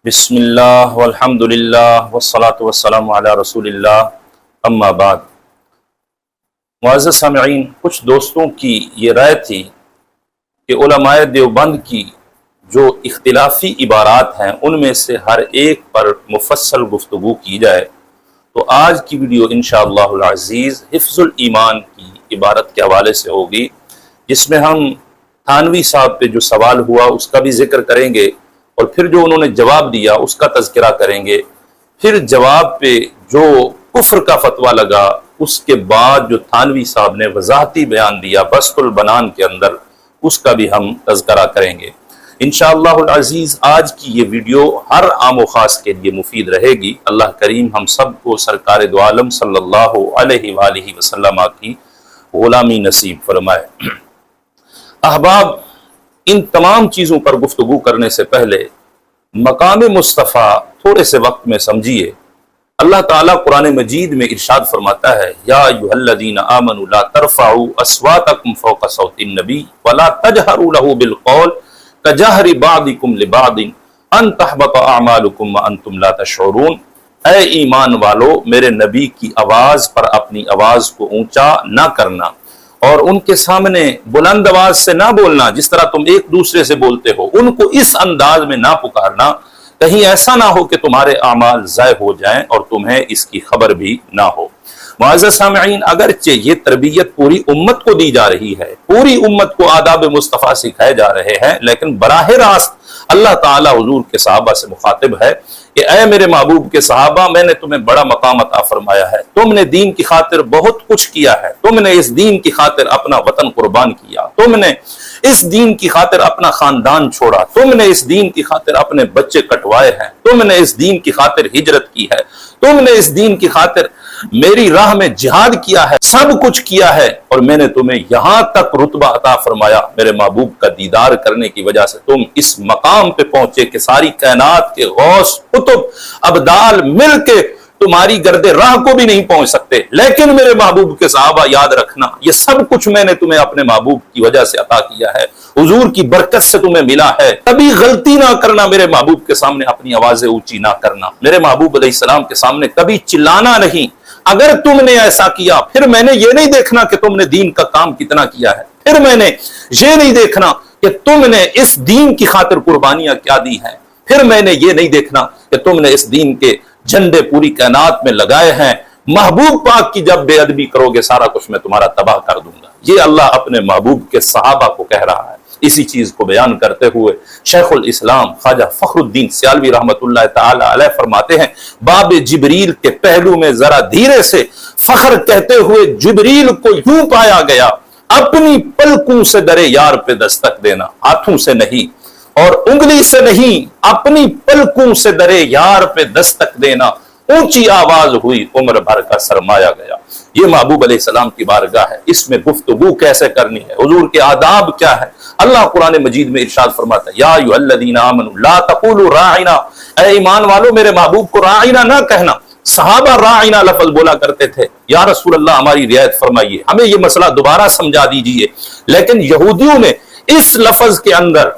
بسم اللہ والحمدللہ والصلاة والسلام علی رسول اللہ اما بعد۔ معزز سامعین، کچھ دوستوں کی یہ رائے تھی کہ علماء دیوبند کی جو اختلافی عبارات ہیں ان میں سے ہر ایک پر مفصل گفتگو کی جائے، تو آج کی ویڈیو انشاءاللہ العزیز حفظ الایمان کی عبارت کے حوالے سے ہوگی، جس میں ہم تھانوی صاحب پہ جو سوال ہوا اس کا بھی ذکر کریں گے، اور پھر جو انہوں نے جواب دیا اس کا تذکرہ کریں گے، پھر جواب پہ جو کفر کا فتویٰ لگا اس کے بعد جو تھانوی صاحب نے وضاحتی بیان دیا بسط البنان کے اندر، اس کا بھی ہم تذکرہ کریں گے انشاءاللہ العزیز۔ آج کی یہ ویڈیو ہر عام و خاص کے لیے مفید رہے گی۔ اللہ کریم ہم سب کو سرکار دو عالم صلی اللہ علیہ وآلہ وسلم کی غلامی نصیب فرمائے۔ احباب، ان تمام چیزوں پر گفتگو کرنے سے پہلے مقام مصطفیٰ تھوڑے سے وقت میں سمجھیے۔ اللہ تعالیٰ قرآن مجید میں ارشاد فرماتا ہے، یا ایھا الذین آمنوا لا ترفعوا اصواتکم فوق صوت النبی ولا تجہروا لہ بالقول کجہر بعضکم لبعض ان تحبط اعمالکم وانتم لا تشعرون۔ اے ایمان والو، میرے نبی کی آواز پر اپنی آواز کو اونچا نہ کرنا، اور ان کے سامنے بلند آواز سے نہ بولنا جس طرح تم ایک دوسرے سے بولتے ہو، ان کو اس انداز میں نہ پکارنا کہیں ایسا نہ ہو کہ تمہارے اعمال ضائع ہو جائیں اور تمہیں اس کی خبر بھی نہ ہو۔ معزز سامعین، اگرچہ یہ تربیت پوری امت کو دی جا رہی ہے، پوری امت کو آداب مصطفیٰ سکھائے جا رہے ہیں، لیکن براہ راست اللہ تعالیٰ حضور کے صحابہ سے مخاطب ہے کہ اے میرے محبوب کے صحابہ، میں نے تمہیں بڑا مقام عطا فرمایا ہے، تم نے دین کی خاطر بہت کچھ کیا ہے، تم نے اس دین کی خاطر اپنا وطن قربان کیا، تم نے اس دین کی خاطر اپنا خاندان چھوڑا، تم نے اس دین کی خاطر اپنے بچے کٹوائے ہیں، تم نے اس دین کی خاطر ہجرت کی ہے، تم نے اس دین کی خاطر میری راہ میں جہاد کیا ہے، سب کچھ کیا ہے، اور میں نے تمہیں یہاں تک رتبہ عطا فرمایا، میرے محبوب کا دیدار کرنے کی وجہ سے تم اس مقام پہ پہنچے کہ ساری کائنات کے غوث قطب ابدال مل کے تمہاری گرد راہ کو بھی نہیں پہنچ سکتے، لیکن میرے محبوب کے صحابہ یاد رکھنا، یہ سب کچھ میں نے تمہیں اپنے محبوب کی وجہ سے عطا کیا ہے، حضور کی برکت سے تمہیں ملا ہے، کبھی غلطی نہ کرنا، میرے محبوب کے سامنے اپنی آوازیں اونچی نہ کرنا، میرے محبوب علیہ السلام کے سامنے کبھی چلانا نہیں۔ اگر تم نے ایسا کیا، پھر میں نے یہ نہیں دیکھنا کہ تم نے دین کا کام کتنا کیا ہے، پھر میں نے یہ نہیں دیکھنا کہ تم نے اس دین کی خاطر قربانیاں کیا دی ہیں، پھر میں نے یہ نہیں دیکھنا کہ تم نے اس دین کے جھنڈے پوری کائنات میں لگائے ہیں۔ محبوب پاک کی جب بے ادبی کرو گے، سارا کچھ میں تمہارا تباہ کر دوں گا۔ یہ اللہ اپنے محبوب کے صحابہ کو کہہ رہا ہے۔ اسی چیز کو بیان کرتے ہوئے شیخ الاسلام خواجہ فخر الدین سیالوی رحمۃ اللہ تعالی علیہ فرماتے ہیں، باب جبریل کے پہلو میں ذرا دھیرے سے فخر کہتے ہوئے جبریل کو یوں پایا گیا، اپنی پلکوں سے درے یار پہ دستک دینا، ہاتھوں سے نہیں اور انگلی سے نہیں، اپنی پلکوں سے درے یار پہ دستک دینا، اونچی آواز ہوئی، عمر بھر کا سرمایہ گیا۔ یہ محبوب علیہ السلام کی بارگاہ ہے، اس میں گفتگو کیسے کرنی ہے، حضور کے آداب کیا ہے۔ اللہ قرآن مجید میں ارشاد فرماتا ہے، یا ایھا الذین آمنوا لا تقولوا راعنا، اے ایمان والو میرے محبوب کو راعنا نہ کہنا۔ صحابہ راعنا لفظ بولا کرتے تھے، یا رسول اللہ ہماری رعایت فرمائیے، ہمیں یہ مسئلہ دوبارہ سمجھا دیجئے، لیکن یہودیوں نے اس لفظ کے اندر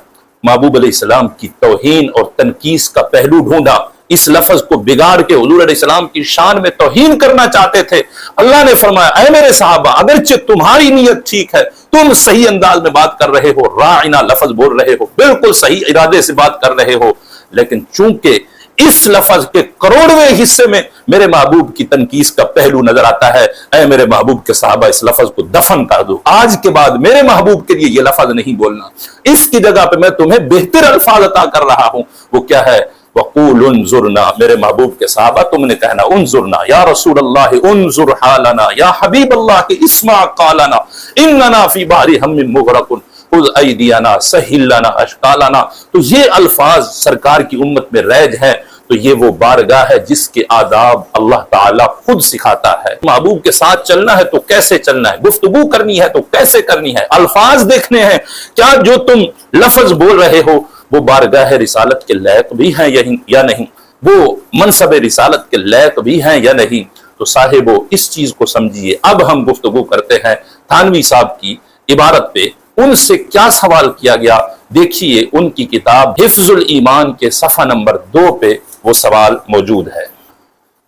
محبوب علیہ السلام کی توہین اور تنقیص کا پہلو ڈھونڈا، اس لفظ کو بگاڑ کے حضور علیہ السلام کی شان میں توہین کرنا چاہتے تھے۔ اللہ نے فرمایا، اے میرے صحابہ، اگرچہ تمہاری نیت ٹھیک ہے، تم صحیح انداز میں بات کر رہے ہو، راعنا لفظ بول رہے ہو، بالکل صحیح ارادے سے بات کر رہے ہو، لیکن چونکہ اس لفظ کے کروڑویں حصے میں میرے محبوب کی تنقیص کا پہلو نظر آتا ہے، اے میرے محبوب کے صحابہ اس لفظ کو دفن کر دو، آج کے بعد میرے محبوب کے لیے یہ لفظ نہیں بولنا، اس کی جگہ پہ میں تمہیں بہتر الفاظ عطا کر رہا ہوں۔ وہ کیا ہے؟ وقول انظرنا، میرے محبوب کے صحابہ تم نے کہنا انظرنا، یا رسول اللہ انظر حالنا، یا حبیب اللہ اسمع قالنا، اننا فی بحر ہم مغرق خذ ایدینا سہل لنا اشکالنا۔ تو یہ الفاظ سرکار کی امت میں رائج ہیں، تو یہ وہ بارگاہ ہے جس کے آداب اللہ تعالیٰ خود سکھاتا ہے۔ محبوب کے ساتھ چلنا ہے تو کیسے چلنا ہے، گفتگو کرنی ہے تو کیسے کرنی ہے، الفاظ دیکھنے ہیں، کیا جو تم لفظ بول رہے ہو وہ بارگاہ رسالت کے لائق بھی ہیں یا نہیں، وہ منصب رسالت کے لائق بھی ہیں یا نہیں۔ تو صاحبو اس چیز کو سمجھیے۔ اب ہم گفتگو کرتے ہیں تھانوی صاحب کی عبارت پہ، ان سے کیا سوال کیا گیا؟ دیکھیے ان کی کتاب حفظ الایمان کے صفحہ نمبر 2 پہ وہ سوال موجود ہے۔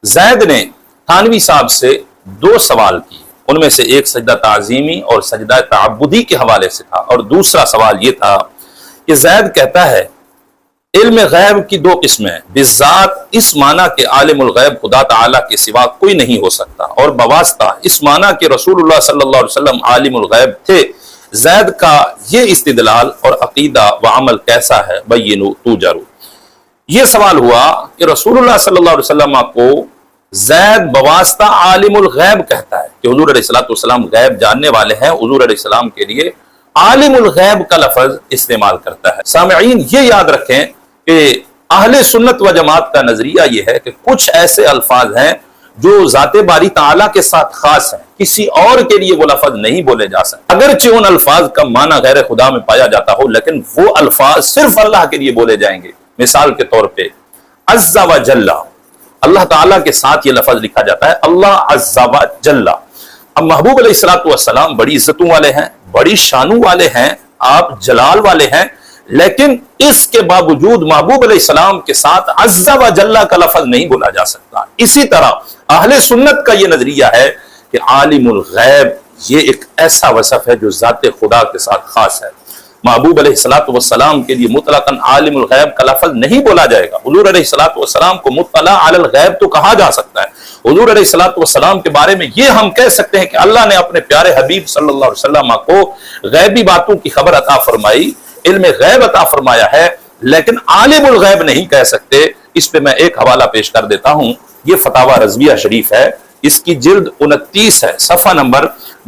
زید نے تھانوی صاحب سے 2 سوال کیے، ان میں سے ایک سجدہ تعظیمی اور سجدہ تعبدی کے حوالے سے تھا، اور دوسرا سوال یہ تھا کہ زید کہتا ہے علم غیب کی 2 قسمیں، بالذات اس معنی کہ عالم الغیب خدا تعالیٰ کے سوا کوئی نہیں ہو سکتا، اور بواسطہ اس معنی کہ رسول اللہ صلی اللہ علیہ وسلم عالم الغیب تھے۔ زید کا یہ استدلال اور عقیدہ و عمل کیسا ہے؟ بینوا توجروا۔ یہ سوال ہوا کہ رسول اللہ صلی اللہ علیہ وسلم کو زید بواسطہ عالم الغیب کہتا ہے کہ حضور علیہ السلام غیب جاننے والے ہیں، حضور علیہ السلام کے لیے عالم الغیب کا لفظ استعمال کرتا ہے۔ سامعین یہ یاد رکھیں کہ اہل سنت و جماعت کا نظریہ یہ ہے کہ کچھ ایسے الفاظ ہیں جو ذات باری تعالیٰ کے ساتھ خاص ہیں، کسی اور کے لیے وہ لفظ نہیں بولے جا سکتے، اگرچہ ان الفاظ کا معنی غیر خدا میں پایا جاتا ہو، لیکن وہ الفاظ صرف اللہ کے لیے بولے جائیں گے۔ مثال کے طور پہ عز و جل، اللہ تعالیٰ کے ساتھ یہ لفظ لکھا جاتا ہے اللہ عز و جل۔ اب محبوب علیہ السلام بڑی عزتوں والے ہیں، بڑی شانوں والے ہیں، آپ جلال والے ہیں، لیکن اس کے باوجود محبوب علیہ السلام کے ساتھ عز و جل کا لفظ نہیں بولا جا سکتا۔ اسی طرح اہل سنت کا یہ نظریہ ہے کہ عالم الغیب یہ ایک ایسا وصف ہے جو ذات خدا کے ساتھ خاص ہے۔ محبوب علیہ السلام کے لیے مطلقاً عالم الغیب کا لفظ نہیں بولا جائے گا۔ حضور علیہ السلام کو مطلع علی الغیب تو کہا جا سکتا ہے۔ حضور علیہ السلام کے بارے میں یہ ہم کہہ سکتے ہیں کہ اللہ نے اپنے پیارے حبیب صلی اللہ علیہ وسلم کو غیبی باتوں کی خبر عطا فرمائی، علم غیب عطا فرمایا ہے، لیکن عالم الغیب نہیں کہہ سکتے۔ اس پہ میں ایک حوالہ پیش کر دیتا ہوں، یہ فتاوی رضویہ شریف ہے، اس کی جلد 29 ہے، صفحہ نمبر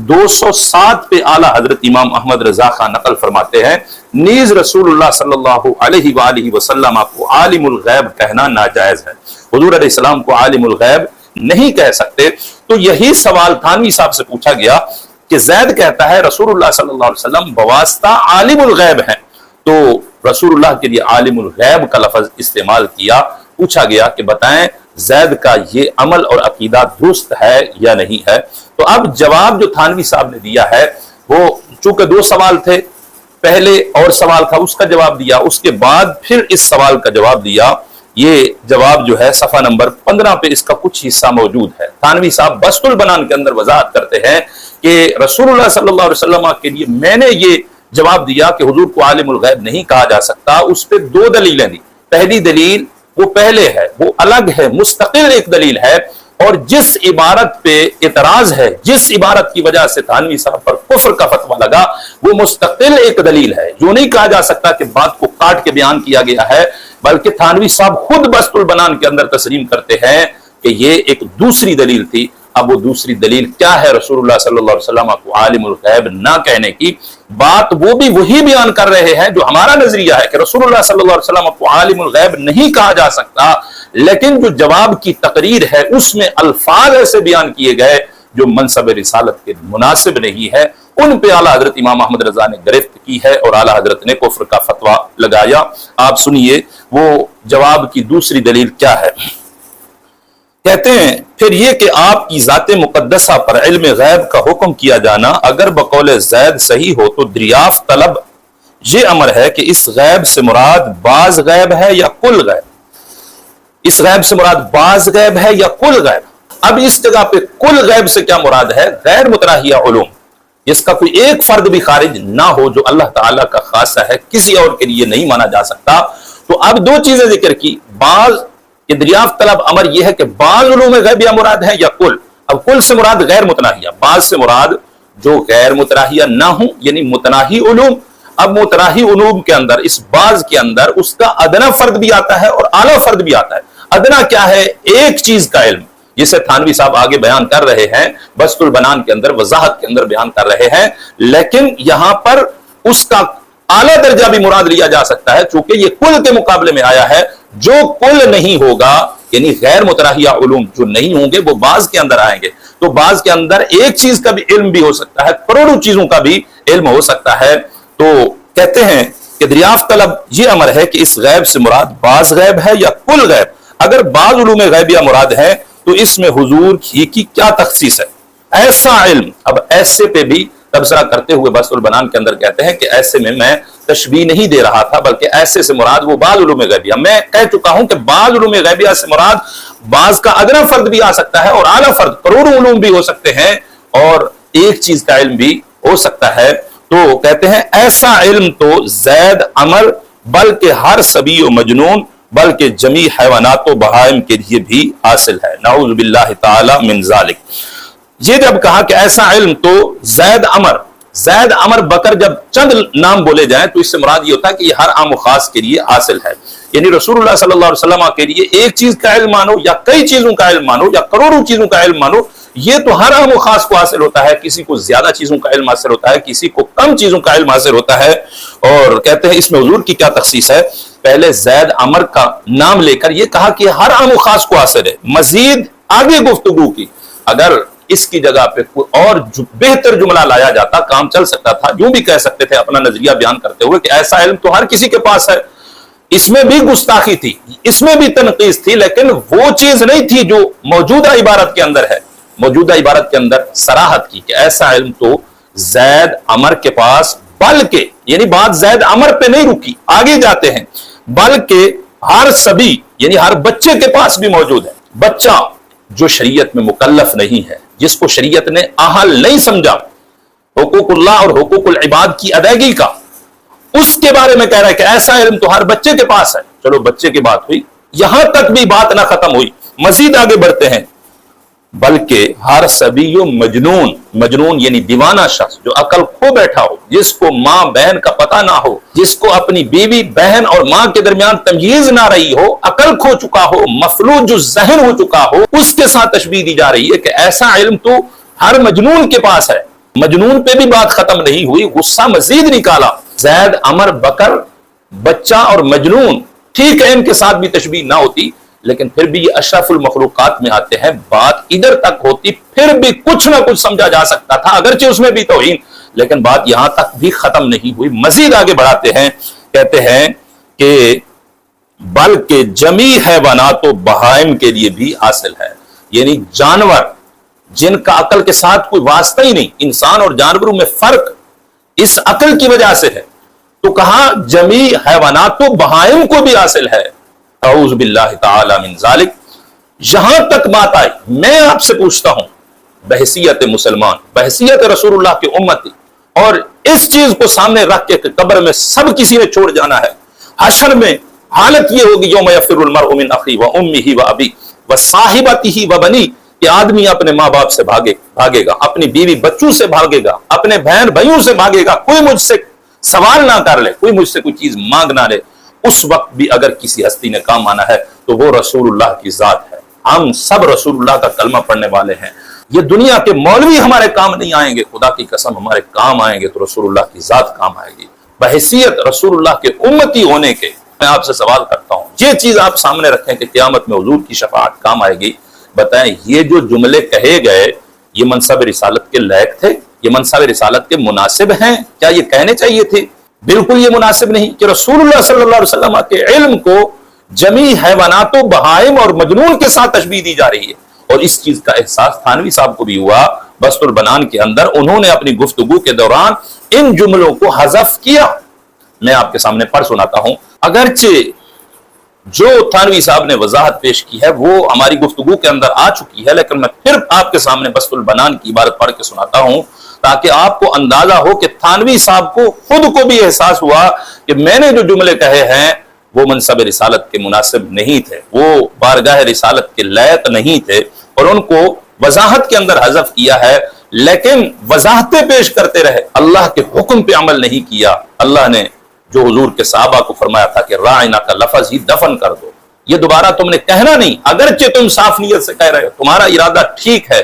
207 پہ اعلیٰ حضرت امام احمد رضا خان نقل فرماتے ہیں نیز رسول اللہ صلی اللہ علیہ وآلہ وسلم کو عالم الغیب کہنا ناجائز ہے، حضور علیہ السلام کو عالم الغیب نہیں کہہ سکتے۔ تو یہی سوال تھانوی صاحب سے پوچھا گیا کہ زید کہتا ہے رسول اللہ صلی اللہ علیہ وسلم بواسطہ عالم الغیب ہیں، تو رسول اللہ کے لیے عالم الغیب کا لفظ استعمال کیا۔ پوچھا گیا کہ بتائیں زید کا یہ عمل اور عقیدہ درست ہے یا نہیں ہے؟ تو اب جواب جو تھانوی صاحب نے دیا ہے وہ چونکہ 2 سوال تھے، پہلے اور سوال تھا اس کا جواب دیا، اس کے بعد پھر اس سوال کا جواب دیا۔ یہ جواب جو ہے صفحہ نمبر 15 پہ اس کا کچھ حصہ موجود ہے۔ تھانوی صاحب بسط البنان کے اندر وضاحت کرتے ہیں کہ رسول اللہ صلی اللہ علیہ وسلم کے لیے میں نے یہ جواب دیا کہ حضور کو عالم الغیب نہیں کہا جا سکتا، اس پہ 2 دلیلیں دی۔ پہلی دلیل وہ پہلے ہے، وہ الگ ہے، مستقل ایک دلیل ہے، اور جس عبارت پہ اعتراض ہے، جس عبارت کی وجہ سے تھانوی صاحب پر کفر کا فتویٰ لگا، وہ مستقل ایک دلیل ہے۔ یوں نہیں کہا جا سکتا کہ بات کو کاٹ کے بیان کیا گیا ہے، بلکہ تھانوی صاحب خود بسط البنان کے اندر تسلیم کرتے ہیں کہ یہ ایک دوسری دلیل تھی۔ اب وہ دوسری دلیل کیا ہے رسول اللہ صلی اللہ علیہ وسلم کو عالم الغیب نہ کہنے کی؟ بات وہ بھی وہی بیان کر رہے ہیں جو ہمارا نظریہ ہے کہ رسول اللہ صلی اللہ علیہ وسلم کو عالم الغیب نہیں کہا جا سکتا، لیکن جو جواب کی تقریر ہے اس میں الفاظ ایسے بیان کیے گئے جو منصب رسالت کے مناسب نہیں ہے، ان پہ اعلیٰ حضرت امام احمد رضا نے گرفت کی ہے اور اعلیٰ حضرت نے کفر کا فتویٰ لگایا۔ آپ سنیے وہ جواب کی دوسری دلیل کیا ہے۔ کہتے ہیں پھر یہ کہ آپ کی ذات مقدسہ پر علم غیب کا حکم کیا جانا اگر بقول زید صحیح ہو تو دریافت طلب یہ امر ہے کہ اس غیب سے مراد بعض غیب ہے یا کل غیب؟ اس غیب سے مراد بعض غیب ہے یا کل غیب؟ اب اس جگہ پہ کل غیب سے کیا مراد ہے؟ غیر متراہیہ علوم، جس کا کوئی ایک فرد بھی خارج نہ ہو، جو اللہ تعالیٰ کا خاصہ ہے، کسی اور کے لیے نہیں مانا جا سکتا۔ تو اب 2 چیزیں ذکر کی، بعض کہ دریافت طلب امر یہ ہے کہ بعض علوم غیبیہ مراد ہے یا کل؟ اب کل سے مراد غیر متناہیہ، بعض سے مراد جو غیر متناہیہ نہ ہوں، یعنی متناہی علوم۔ اب متناہی علوم کے اندر اس بعض کے اندر اس کا ادنا فرد بھی آتا ہے اور اعلیٰ فرد بھی آتا ہے۔ ادنا کیا ہے؟ ایک چیز کا علم، جسے تھانوی صاحب آگے بیان کر رہے ہیں، بسط البنان کے اندر وضاحت کے اندر بیان کر رہے ہیں، لیکن یہاں پر اس کا اعلیٰ درجہ بھی مراد لیا جا سکتا ہے، چونکہ یہ کل کے مقابلے میں آیا ہے۔ جو کل نہیں ہوگا یعنی غیر متراہیہ علوم جو نہیں ہوں گے وہ بعض کے اندر آئیں گے، تو بعض کے اندر ایک چیز کا بھی علم بھی ہو سکتا ہے، کروڑوں چیزوں کا بھی علم ہو سکتا ہے۔ تو کہتے ہیں کہ دریافت طلب یہ امر ہے کہ اس غیب سے مراد بعض غیب ہے یا کل غیب؟ اگر بعض علوم غیبیہ مراد ہے تو اس میں حضور کی کیا تخصیص ہے؟ ایسا علم، اب ایسے پہ بھی تبصرہ کرتے ہوئے بسط البنان کے اندر کہتے ہیں کہ ایسے میں تشبیہ نہیں دے رہا تھا، بلکہ ایسے سے مراد وہ بعض علوم غیبیہ، میں کہہ چکا ہوں کہ بعض علوم غیبیہ سے مراد بعض کا ادنا فرد بھی آ سکتا ہے اور اعلیٰ فرد، کروڑوں علوم بھی ہو سکتے ہیں اور ایک چیز کا علم بھی ہو سکتا ہے۔ تو کہتے ہیں ایسا علم تو زید عمر بلکہ ہر صبی و مجنون بلکہ جمیع حیوانات و بہائم کے لیے بھی حاصل ہے، نعوذ باللہ تعالی من ذالک۔ یہ جب کہا کہ ایسا علم تو زید عمر بکر، جب چند نام بولے جائیں تو اس سے مراد یہ ہوتا ہے کہ یہ ہر عام و خاص کے لیے حاصل ہے، یعنی رسول اللہ صلی اللہ علیہ وسلم کے لیے ایک چیز کا علم مانو یا کئی چیزوں کا علم مانو یا کروڑوں چیزوں کا علم مانو، یہ تو ہر عام و خاص کو حاصل ہوتا ہے، کسی کو زیادہ چیزوں کا علم حاصل ہوتا ہے، کسی کو کم چیزوں کا علم حاصل ہوتا ہے۔ اور کہتے ہیں اس میں حضور کی کیا تخصیص ہے، پہلے زید عمر کا نام لے کر یہ کہا کہ ہر عام و خاص کو حاصل ہے، مزید آگے گفتگو کی، اگر اس کی جگہ پہ کوئی اور بہتر جملہ لایا جاتا کام چل سکتا تھا، یوں بھی کہہ سکتے تھے اپنا نظریہ بیان کرتے ہوئے کہ ایسا علم تو ہر کسی کے پاس ہے۔ اس میں بھی گستاخی تھی، اس میں بھی تنقیص تھی، لیکن وہ چیز نہیں تھی جو موجودہ عبارت کے اندر ہے۔ موجودہ عبارت کے اندر صراحت کی کہ ایسا علم تو زید عمر کے پاس، بلکہ یعنی بات زید عمر پہ نہیں رکی، آگے جاتے ہیں، بلکہ ہر صبی یعنی ہر بچے کے پاس بھی موجود ہے۔ بچہ جو شریعت میں مکلف نہیں ہے، جس کو شریعت نے اہل نہیں سمجھا حقوق اللہ اور حقوق العباد کی ادائیگی کا، اس کے بارے میں کہہ رہا ہے کہ ایسا علم تو ہر بچے کے پاس ہے۔ چلو بچے کی بات ہوئی، یہاں تک بھی بات نہ ختم ہوئی، مزید آگے بڑھتے ہیں، بلکہ ہر صبی و مجنون یعنی دیوانہ شخص جو عقل کھو بیٹھا ہو، جس کو ماں بہن کا پتہ نہ ہو، جس کو اپنی بیوی بہن اور ماں کے درمیان تمیز نہ رہی ہو، عقل کھو چکا ہو، مفلوج جو ذہن ہو چکا ہو، اس کے ساتھ تشبیہ دی جا رہی ہے کہ ایسا علم تو ہر مجنون کے پاس ہے۔ مجنون پہ بھی بات ختم نہیں ہوئی، غصہ مزید نکالا، زید عمر بکر بچہ اور مجنون، ٹھیک ہے ان کے ساتھ بھی تشبیہ نہ ہوتی، لیکن پھر بھی یہ اشرف المخلوقات میں آتے ہیں، بات ادھر تک ہوتی پھر بھی کچھ نہ کچھ سمجھا جا سکتا تھا، اگرچہ اس میں بھی توہین، لیکن بات یہاں تک بھی ختم نہیں ہوئی، مزید آگے بڑھاتے ہیں، کہتے ہیں کہ بلکہ جمیع حیوانات و بہائم کے لیے بھی حاصل ہے، یعنی جانور جن کا عقل کے ساتھ کوئی واسطہ ہی نہیں، انسان اور جانوروں میں فرق اس عقل کی وجہ سے ہے، تو کہا جمیع حیوانات و بہائم کو بھی حاصل ہے، اعوذ باللہ تعالی من ذالک۔ یہاں تک بات آئی، میں آپ سے پوچھتا ہوں بحیثیت مسلمان، بحیثیت رسول اللہ کی امتی، اور اس چیز کو سامنے رکھ کے کہ قبر میں سب کسی نے چھوڑ جانا ہے، حشر میں حالت یہ ہوگی یوم یفر المرء من اخیہ و امہ و ابی و صاحبتہ و بنی، کہ آدمی اپنے ماں باپ سے بھاگے گا، اپنی بیوی بچوں سے بھاگے گا، اپنے بہن بھائیوں سے بھاگے گا، کوئی مجھ سے سوال نہ کر لے، کوئی مجھ سے کوئی چیز مانگ نہ لے۔ اس وقت بھی اگر کسی ہستی نے کام آنا ہے تو وہ رسول اللہ کی ذات ہے، ہم سب رسول اللہ کا کلمہ پڑھنے والے ہیں، یہ دنیا کے مولوی ہمارے کام نہیں آئیں گے، خدا کی قسم ہمارے کام آئیں گے تو رسول اللہ کی ذات کام آئے گی۔ بحیثیت رسول اللہ کے امتی ہونے کے میں آپ سے سوال کرتا ہوں، یہ چیز آپ سامنے رکھیں کہ قیامت میں حضور کی شفاعت کام آئے گی، بتائیں یہ جو جملے کہے گئے یہ منصب رسالت کے لائق تھے، یہ منصب رسالت کے مناسب ہیں، کیا یہ کہنے چاہیے تھے؟ بالکل یہ مناسب نہیں کہ رسول اللہ صلی اللہ علیہ وسلم کے علم کو جمیع حیوانات و بہائم اور مجنون کے ساتھ تشبیہ دی جا رہی ہے، اور اس چیز کا احساس تھانوی صاحب کو بھی ہوا بسط البنان کے اندر، انہوں نے اپنی گفتگو کے دوران ان جملوں کو حذف کیا۔ میں آپ کے سامنے پڑھ سناتا ہوں، اگرچہ جو تھانوی صاحب نے وضاحت پیش کی ہے وہ ہماری گفتگو کے اندر آ چکی ہے، لیکن میں پھر آپ کے سامنے بسط البنان کی عبارت پڑھ کے سناتا ہوں تاکہ آپ کو اندازہ ہو کہ تھانوی صاحب کو خود کو بھی احساس ہوا کہ میں نے جو جملے کہے ہیں وہ منصب رسالت کے مناسب نہیں تھے، وہ بارگاہ رسالت کے لائق نہیں تھے، اور ان کو وضاحت کے اندر حذف کیا ہے، لیکن وضاحتیں پیش کرتے رہے، اللہ کے حکم پہ عمل نہیں کیا۔ اللہ نے جو حضور کے صحابہ کو فرمایا تھا کہ راعنا کا لفظ ہی دفن کر دو، یہ دوبارہ تم نے کہنا نہیں، اگرچہ تم صاف نیت سے کہہ رہے ہو، تمہارا ارادہ ٹھیک ہے۔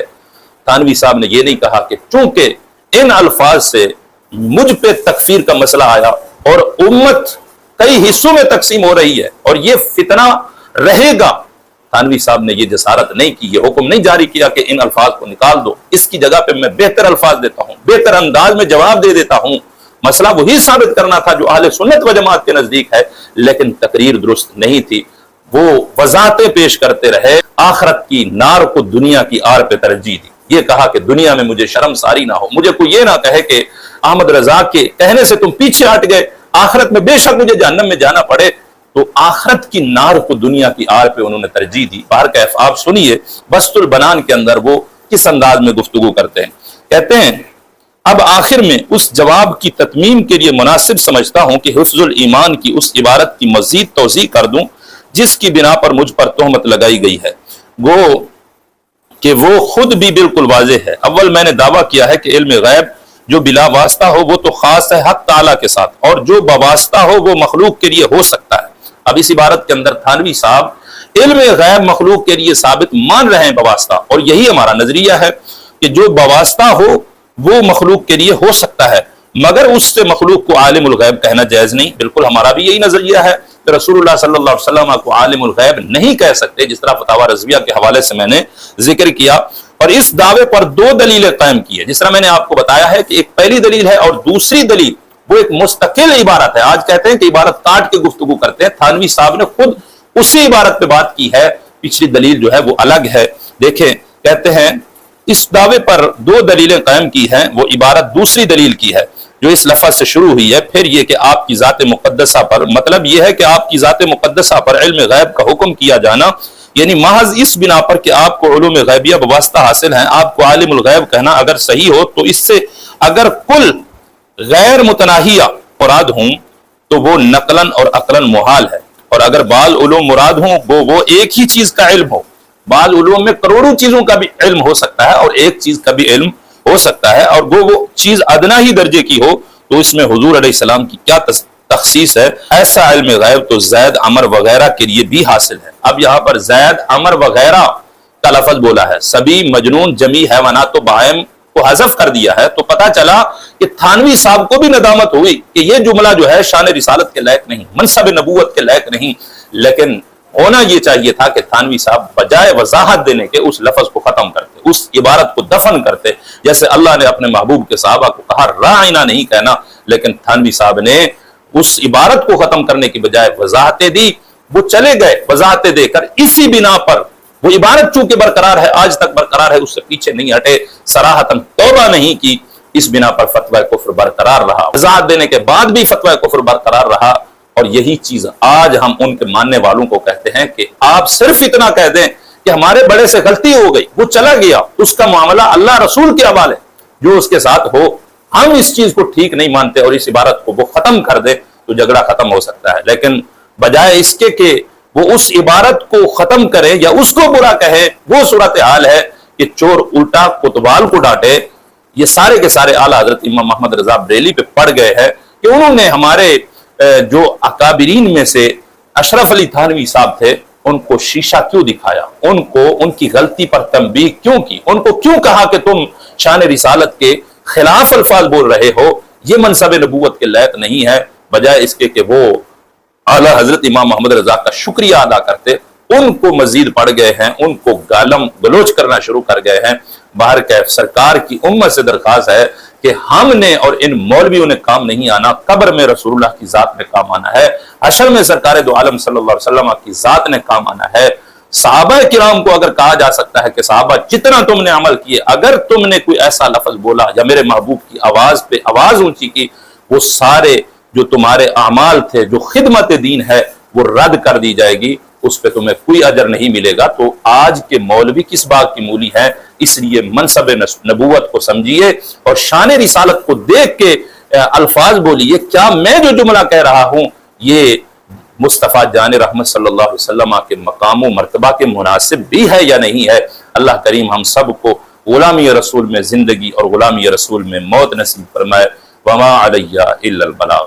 تھانوی صاحب نے یہ نہیں کہا کہ چونکہ ان الفاظ سے مجھ پہ تکفیر کا مسئلہ آیا اور امت کئی حصوں میں تقسیم ہو رہی ہے اور یہ فتنہ رہے گا، تھانوی صاحب نے یہ جسارت نہیں کی، یہ حکم نہیں جاری کیا کہ ان الفاظ کو نکال دو، اس کی جگہ پہ میں بہتر الفاظ دیتا ہوں، بہتر انداز میں جواب دے دیتا ہوں۔ مسئلہ وہی ثابت کرنا تھا جو اہل سنت و جماعت کے نزدیک ہے، لیکن تقریر درست نہیں تھی، وہ وضاحتیں پیش کرتے رہے، آخرت کی نار کو دنیا کی آر پہ ترجیح دی۔ یہ کہا کہ دنیا میں مجھے شرمساری نہ ہو، مجھے کوئی یہ نہ کہے کہ احمد رضا کے کہنے سے تم پیچھے ہٹ گئے، آخرت میں بے شک مجھے جہنم میں جانا پڑے۔ تو آخرت کی نار کو دنیا کی آڑ پہ انہوں نے ترجیح دی۔ بہرکیف آپ سنیے بسط البنان کے اندر وہ کس انداز میں گفتگو کرتے ہیں۔ کہتے ہیں اب آخر میں اس جواب کی تتمیم کے لیے مناسب سمجھتا ہوں کہ حفظ الایمان کی اس عبارت کی مزید توضیح کر دوں جس کی بنا پر مجھ پر تہمت لگائی گئی ہے، گو کہ وہ خود بھی بالکل واضح ہے۔ اول میں نے دعویٰ کیا ہے کہ علم غیب جو بلا واسطہ ہو وہ تو خاص ہے حق تعالیٰ کے ساتھ، اور جو بواسطہ ہو وہ مخلوق کے لیے ہو سکتا ہے۔ اب اس عبارت کے اندر تھانوی صاحب علم غیب مخلوق کے لیے ثابت مان رہے ہیں بواسطہ، اور یہی ہمارا نظریہ ہے کہ جو بواسطہ ہو وہ مخلوق کے لیے ہو سکتا ہے، مگر اس سے مخلوق کو عالم الغیب کہنا جائز نہیں۔ بالکل ہمارا بھی یہی نظریہ ہے کہ رسول اللہ صلی اللہ علیہ وسلم کو عالم الغیب نہیں کہہ سکتے، جس طرح فتاوی رضویہ کے حوالے سے میں نے ذکر کیا، اور اس دعوے پر دو دلیلیں قائم کی ہے۔ جس طرح میں نے آپ کو بتایا ہے کہ ایک پہلی دلیل ہے اور دوسری دلیل وہ ایک مستقل عبارت ہے۔ آج کہتے ہیں کہ عبارت کاٹ کے گفتگو کرتے ہیں، تھانوی صاحب نے خود اسی عبارت پہ بات کی ہے، پچھلی دلیل جو ہے وہ الگ ہے۔ دیکھیں کہتے ہیں اس دعوے پر دو دلیلیں قائم کی ہیں، وہ عبارت دوسری دلیل کی ہے جو اس لفظ سے شروع ہوئی ہے، پھر یہ کہ آپ کی ذات مقدسہ پر، مطلب یہ ہے کہ آپ کی ذات مقدسہ پر علم غیب کا حکم کیا جانا، یعنی محض اس بنا پر کہ آپ کو علوم غیبیہ بواسطہ حاصل ہیں، آپ کو عالم الغیب کہنا اگر صحیح ہو تو اس سے اگر کل غیر متناہیہ مراد ہوں تو وہ نقلاً اور عقلاً محال ہے، اور اگر بعض علوم مراد ہوں وہ ایک ہی چیز کا علم ہو۔ بعض علوم میں کروڑوں چیزوں کا بھی علم ہو سکتا ہے اور ایک چیز کا بھی علم ہو سکتا ہے، اور وہ چیز ادنا ہی درجے کی ہو، تو اس میں حضور علیہ السلام کی کیا تخصیص ہے؟ ایسا علم غیب تو زید عمر وغیرہ کے لیے بھی حاصل ہے۔ اب یہاں پر زید عمر وغیرہ کا لفظ بولا ہے، سبھی مجنون جمی حیوانات و بہائم کو حذف کر دیا ہے، تو پتا چلا کہ تھانوی صاحب کو بھی ندامت ہوئی کہ یہ جملہ جو ہے شان رسالت کے لائق نہیں، منصب نبوت کے لائق نہیں، لیکن ہونا یہ چاہیے تھا کہ تھانوی صاحب بجائے وضاحت دینے کے اس لفظ کو ختم کرتے، اس عبارت کو دفن کرتے، جیسے اللہ نے اپنے محبوب کے صحابہ کو کہا راعنا نہیں کہنا، لیکن تھانوی صاحب نے اس عبارت کو ختم کرنے کی بجائے وضاحتیں دی، وہ چلے گئے وضاحتیں دے کر، اسی بنا پر وہ عبارت چونکہ برقرار ہے، آج تک برقرار ہے، اس سے پیچھے نہیں ہٹے، صراحتاً توبہ نہیں کی، اس بنا پر فتوی کفر برقرار رہا، وضاحت دینے کے بعد بھی فتوی کفر برقرار رہا، اور یہی چیز آج ہم ان کے ماننے والوں کو کہتے ہیں کہ آپ صرف اتنا کہہ دیں کہ ہمارے بڑے سے غلطی ہو گئی، وہ چلا گیا، اس کا معاملہ اللہ رسول کے حوالے، جو اس کے ساتھ ہو، ہم اس چیز کو ٹھیک نہیں مانتے اور اس عبارت کو وہ ختم کر دے تو جھگڑا ختم ہو سکتا ہے، لیکن بجائے اس کے کہ وہ اس عبارت کو ختم کرے یا اس کو برا کہے، وہ صورتحال ہے کہ چور الٹا کوتوال کو ڈانٹے۔ یہ سارے کے سارے اعلیٰ حضرت امام محمد رضا بریلی پہ پڑ گئے ہیں کہ انہوں نے ہمارے جو اکابرین میں سے اشرف علی تھانوی صاحب تھے، ان کو شیشہ کیوں دکھایا، ان کو ان کی غلطی پر تنبیہ کیوں کی، ان کو کیوں کہا کہ تم شان رسالت کے خلاف الفاظ بول رہے ہو، یہ منصب نبوت کے لائق نہیں ہے، بجائے اس کے کہ وہ اعلیٰ حضرت امام محمد رضا کا شکریہ ادا کرتے، ان کو مزید پڑ گئے ہیں، ان کو گالم گلوچ کرنا شروع کر گئے ہیں۔ بہرکیف سرکار کی امت سے درخواست ہے کہ ہم نے اور ان مولویوں نے کام نہیں آنا، قبر میں رسول اللہ کی ذات نے کام آنا ہے، حشر میں سرکار دو عالم صلی اللہ علیہ وسلم کی ذات نے کام آنا ہے۔ صحابہ کرام کو اگر کہا جا سکتا ہے کہ صحابہ جتنا تم نے عمل کیے، اگر تم نے کوئی ایسا لفظ بولا یا میرے محبوب کی آواز پہ آواز اونچی کی، وہ سارے جو تمہارے اعمال تھے، جو خدمت دین ہے، وہ رد کر دی جائے گی، اس پہ تمہیں کوئی اجر نہیں ملے گا۔ تو آج کے مولوی کس بات کی مولی ہیں؟ اس لیے منصب نبوت کو سمجھیے اور شان رسالت کو دیکھ کے الفاظ بولیے، کیا میں جو جملہ کہہ رہا ہوں یہ مصطفیٰ جان رحمت صلی اللہ علیہ وسلم کے مقام و مرتبہ کے مناسب بھی ہے یا نہیں ہے؟ اللہ کریم ہم سب کو غلامی رسول میں زندگی اور غلامی رسول میں موت نصیب فرمائے۔ وما علیہ الا البلاغ۔